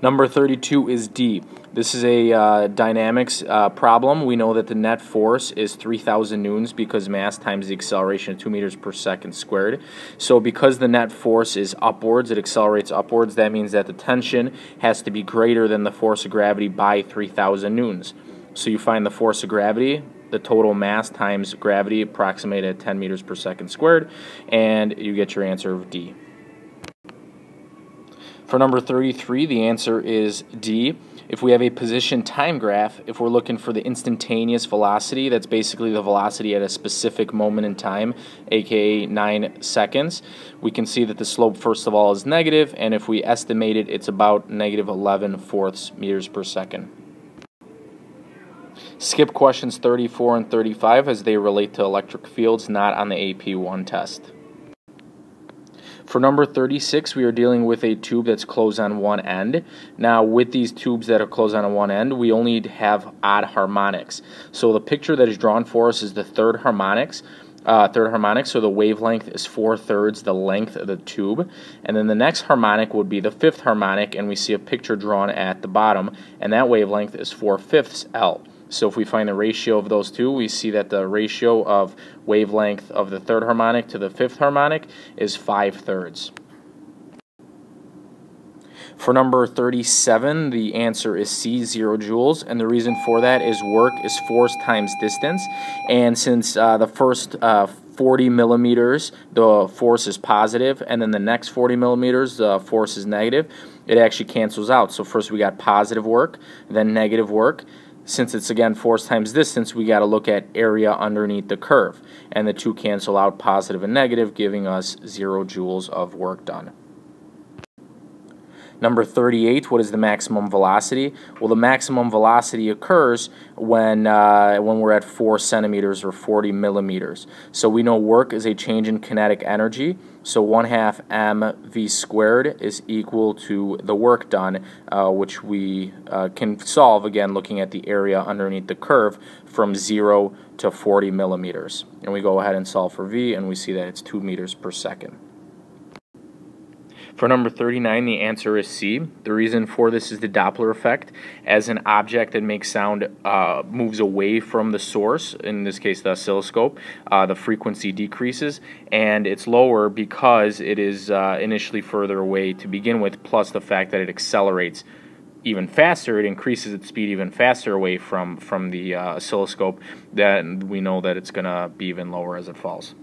Number 32 is D. This is a dynamics problem. We know that the net force is 3,000 newtons because mass times the acceleration of 2 meters per second squared. So because the net force is upwards, it accelerates upwards, that means that the tension has to be greater than the force of gravity by 3,000 newtons. So you find the force of gravity, the total mass times gravity approximated at 10 meters per second squared, and you get your answer of D. For number 33, the answer is D. If we have a position time graph, if we're looking for the instantaneous velocity, that's basically the velocity at a specific moment in time, aka 9 seconds, we can see that the slope, first of all, is negative, and if we estimate it, it's about negative 11/4 meters per second. Skip questions 34 and 35 as they relate to electric fields, not on the AP1 test. For number 36, we are dealing with a tube that's closed on one end. Now, with these tubes that are closed on one end, we only have odd harmonics. So the picture that is drawn for us is the third harmonic. So the wavelength is 4/3 the length of the tube. And then the next harmonic would be the fifth harmonic, and we see a picture drawn at the bottom, and that wavelength is 4/5 L. So if we find the ratio of those two, we see that the ratio of wavelength of the third harmonic to the fifth harmonic is 5/3. For number 37, the answer is C, 0 joules, and the reason for that is work is force times distance, and since the first 40 millimeters, the force is positive, and then the next 40 millimeters, the force is negative, it actually cancels out. So first we got positive work, then negative work. Since it's, again, force times distance, we got to look at area underneath the curve. And the two cancel out, positive and negative, giving us 0 joules of work done. Number 38, what is the maximum velocity? Well, the maximum velocity occurs when we're at 4 centimeters or 40 millimeters. So we know work is a change in kinetic energy. So 1/2 mv squared is equal to the work done, which we can solve, again, looking at the area underneath the curve from 0 to 40 millimeters. And we go ahead and solve for v, and we see that it's 2 meters per second. For number 39, the answer is C. The reason for this is the Doppler effect. As an object that makes sound moves away from the source, in this case the oscilloscope, the frequency decreases, and it's lower because it is initially further away to begin with, plus the fact that it accelerates even faster, it increases its speed even faster away from the oscilloscope, then we know that it's going to be even lower as it falls.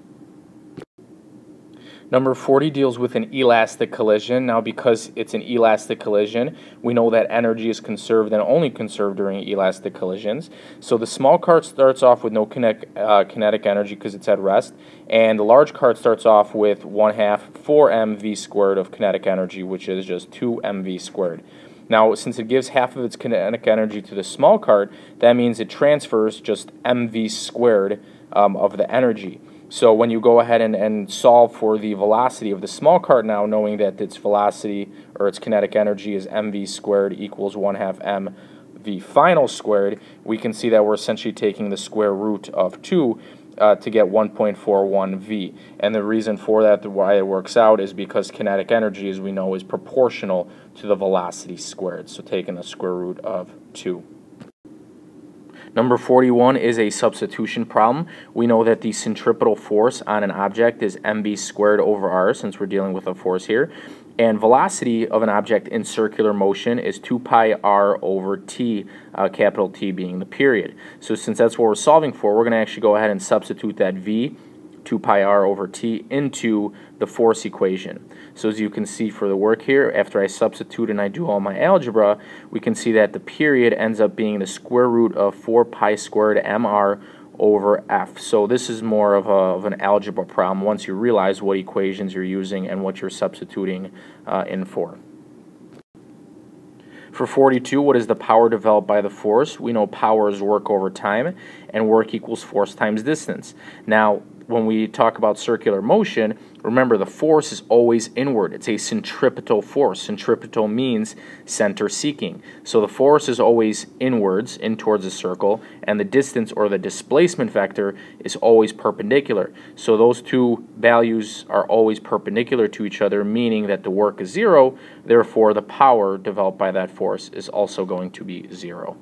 Number 40 deals with an elastic collision. Now, because it's an elastic collision, we know that energy is conserved and only conserved during elastic collisions. So the small car starts off with no kinetic energy because it's at rest, and the large car starts off with 1/2 4 mv squared of kinetic energy, which is just 2 mv squared. Now, since it gives half of its kinetic energy to the small cart, that means it transfers just mv squared of the energy. So when you go ahead and solve for the velocity of the small cart now, knowing that its velocity or its kinetic energy is mv squared equals 1/2 mv final squared, we can see that we're essentially taking the square root of 2 to get 1.41 v. And the reason for that, why it works out, is because kinetic energy, as we know, is proportional to the velocity squared. So taking the square root of 2. Number 41 is a substitution problem. We know that the centripetal force on an object is mv squared over r, since we're dealing with a force here. And velocity of an object in circular motion is 2 pi r over t, capital T being the period. So since that's what we're solving for, we're going to actually go ahead and substitute that v, 2 pi r over t, into the force equation. So as you can see for the work here, after I substitute and I do all my algebra, we can see that the period ends up being the square root of 4 pi squared mr over f. So this is more of an algebra problem once you realize what equations you're using and what you're substituting in for. For 42, what is the power developed by the force? We know power is work over time, and work equals force times distance. Now, when we talk about circular motion, remember the force is always inward. It's a centripetal force. Centripetal means center seeking. So the force is always inwards, in towards a circle, and the distance or the displacement vector is always perpendicular. So those two values are always perpendicular to each other, meaning that the work is zero. Therefore, the power developed by that force is also going to be zero.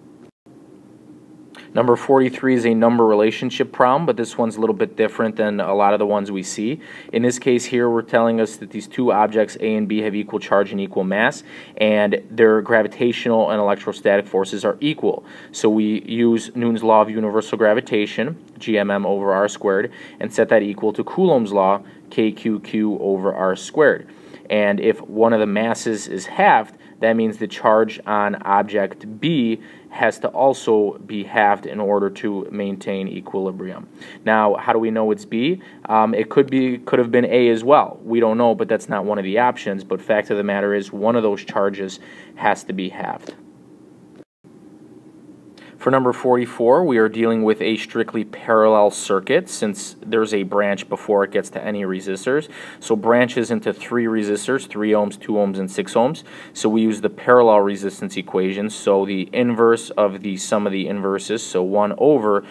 Number 43 is a number relationship problem, but this one's a little bit different than a lot of the ones we see. In this case here, we're telling us that these two objects, A and B, have equal charge and equal mass, and their gravitational and electrostatic forces are equal. So we use Newton's law of universal gravitation, GMM over r squared, and set that equal to Coulomb's law, KQQ over r squared. And if one of the masses is halved, that means the charge on object B has to also be halved in order to maintain equilibrium. Now, how do we know it's B? It could have been A as well. We don't know, but that's not one of the options. But fact of the matter is, one of those charges has to be halved. For number 44, we are dealing with a strictly parallel circuit since there's a branch before it gets to any resistors. So branches into 3 resistors, 3 ohms, 2 ohms, and 6 ohms. So we use the parallel resistance equation. So the inverse of the sum of the inverses, so 1 over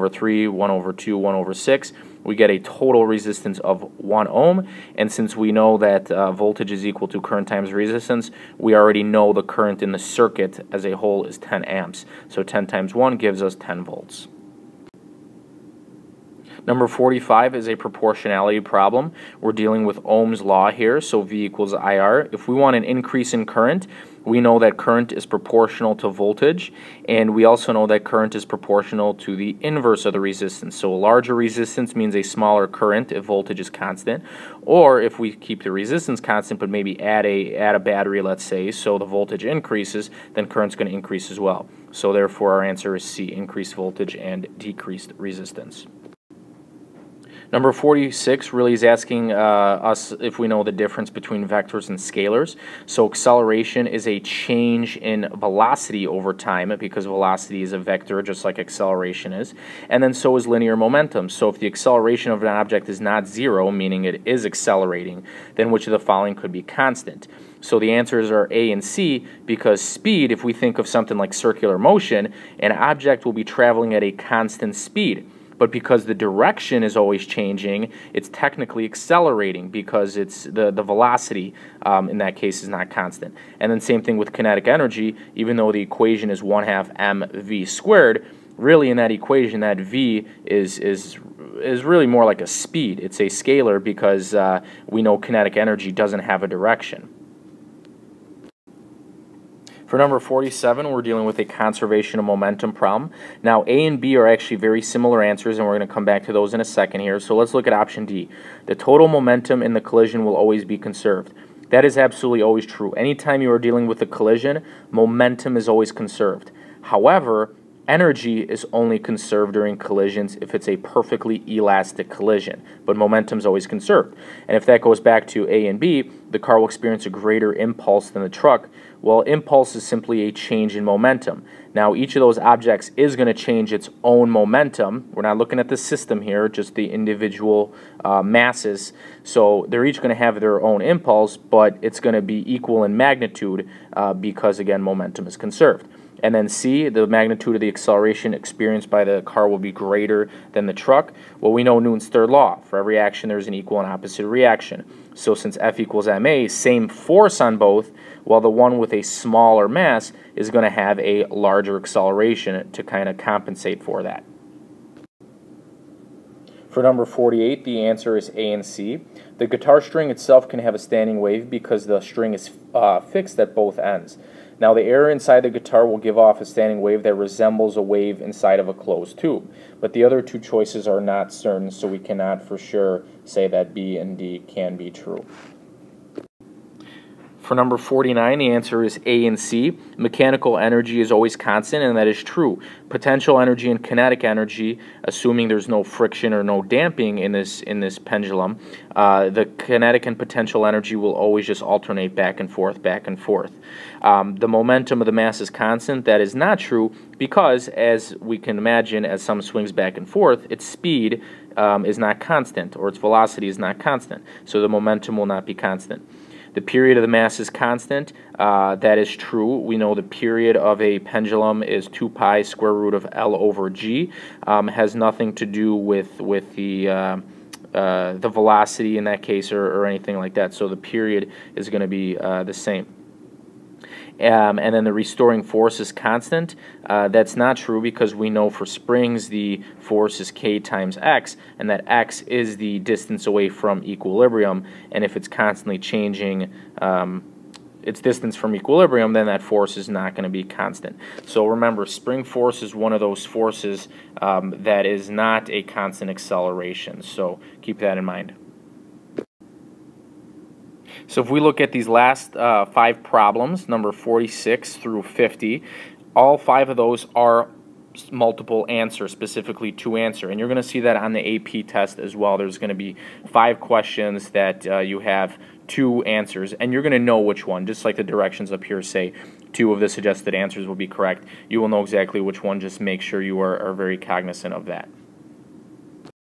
3, 1 over 2, 1 over 6, we get a total resistance of 1 ohm, and since we know that voltage is equal to current times resistance, we already know the current in the circuit as a whole is 10 amps. So 10 times 1 gives us 10 volts. Number 45 is a proportionality problem. We're dealing with Ohm's law here, so V equals IR. If we want an increase in current, we know that current is proportional to voltage, and we also know that current is proportional to the inverse of the resistance. So a larger resistance means a smaller current if voltage is constant, or if we keep the resistance constant but maybe add a battery, let's say, so the voltage increases, then current's going to increase as well. So therefore our answer is C, increased voltage and decreased resistance. Number 46 really is asking us if we know the difference between vectors and scalars. So acceleration is a change in velocity over time because velocity is a vector just like acceleration is. And then so is linear momentum. So if the acceleration of an object is not zero, meaning it is accelerating, then which of the following could be constant? So the answers are A and C because speed, if we think of something like circular motion, an object will be traveling at a constant speed. But because the direction is always changing, it's technically accelerating because it's the velocity in that case is not constant. And then same thing with kinetic energy, even though the equation is 1/2 mv squared, really in that equation that v is really more like a speed. It's a scalar because we know kinetic energy doesn't have a direction. For number 47, we're dealing with a conservation of momentum problem. Now, A and B are actually very similar answers, and we're going to come back to those in a second here. So let's look at option D. The total momentum in the collision will always be conserved. That is absolutely always true. Anytime you are dealing with a collision, momentum is always conserved. However, energy is only conserved during collisions if it's a perfectly elastic collision, but momentum is always conserved. And if that goes back to A and B, the car will experience a greater impulse than the truck. Well, impulse is simply a change in momentum. Now, each of those objects is going to change its own momentum. We're not looking at the system here, just the individual masses. So they're each going to have their own impulse, but it's going to be equal in magnitude because, again, momentum is conserved. And then C, the magnitude of the acceleration experienced by the car will be greater than the truck. Well, we know Newton's third law. For every action, there's an equal and opposite reaction. So since F equals ma, same force on both, while the one with a smaller mass is going to have a larger acceleration to kind of compensate for that. For number 48, the answer is A and C. The guitar string itself can have a standing wave because the string is fixed at both ends. Now, the air inside the guitar will give off a standing wave that resembles a wave inside of a closed tube. But the other two choices are not certain, so we cannot for sure say that B and D can be true. For number 49, the answer is A and C. Mechanical energy is always constant, and that is true. Potential energy and kinetic energy, assuming there's no friction or no damping in this pendulum, the kinetic and potential energy will always just alternate back and forth, back and forth. The momentum of the mass is constant. That is not true because, as we can imagine, as some swings back and forth, its speed is not constant, or its velocity is not constant, so the momentum will not be constant. The period of the mass is constant. That is true. We know the period of a pendulum is 2 pi square root of L over G. Has nothing to do with the velocity in that case, or anything like that. So the period is going to be the same. And then the restoring force is constant. That's not true, because we know for springs the force is K times X, and that X is the distance away from equilibrium, and if it's constantly changing its distance from equilibrium, then that force is not going to be constant. So remember, spring force is one of those forces that is not a constant acceleration, so keep that in mind. So if we look at these last 5 problems, number 46 through 50, all 5 of those are multiple answer, specifically to answer. And you're going to see that on the AP test as well. There's going to be 5 questions that you have 2 answers, and you're going to know which one, just like the directions up here say 2 of the suggested answers will be correct. You will know exactly which one. Just make sure you are very cognizant of that.